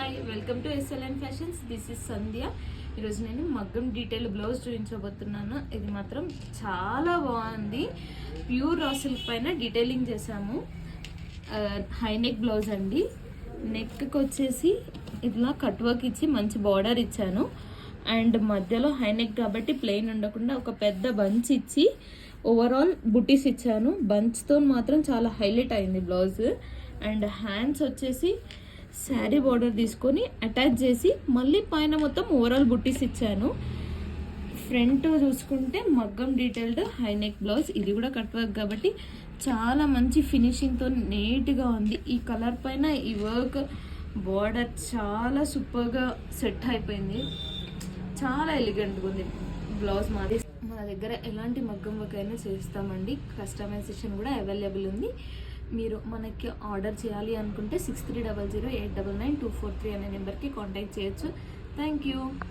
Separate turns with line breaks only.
Hi, welcome to SLN fashions. This is Sandhya. ఈరోజు నేను మగ్గం డీటెయిల్ బ్లౌజ్ చూపించబోతున్నాను. ఇది మాత్రం చాలా బాగుంది. ప్యూర్ రా సిల్క్ పైన డీటెయిలింగ్ చేసాము. హై నెక్ బ్లౌజ్ అండి. నెక్కి వచ్చేసి ఇట్లా కట్ వర్క్ ఇచ్చి మంచి బార్డర్ ఇచ్చాను. అండ్ మధ్యలో హై నెక్ కాబట్టి ప్లెయిన్ ఉండకుండా ఒక పెద్ద బంచ్ ఇచ్చి ఓవరాల్ బుటీస్ ఇచ్చాను. బంచ్తో మాత్రం చాలా హైలైట్ అయింది బ్లౌజ్. అండ్ హ్యాండ్స్ వచ్చేసి శారీ బార్డర్ తీసుకొని అటాచ్ చేసి మళ్ళీ పైన మొత్తం ఓవరాల్ బుట్టీస్ ఇచ్చాను. ఫ్రంట్ చూసుకుంటే మగ్గం డీటెయిల్డ్ హై నెక్ బ్లౌజ్. ఇది కూడా కట్ వర్క్ కాబట్టి చాలా మంచి ఫినిషింగ్తో నీట్గా ఉంది. ఈ కలర్ పైన ఈ వర్క్ బార్డర్ చాలా సూపర్గా సెట్ అయిపోయింది. చాలా ఎలిగెంట్గా ఉంది బ్లౌజ్. మాది మన దగ్గర ఎలాంటి మగ్గం వర్క్ అయినా చేస్తామండి. కస్టమైజేషన్ కూడా అవైలబుల్ ఉంది. మీరు మనకి ఆర్డర్ చేయాలి అనుకుంటే 6300899243 అనే నెంబర్కి కాంటాక్ట్ చేయొచ్చు. Thank you.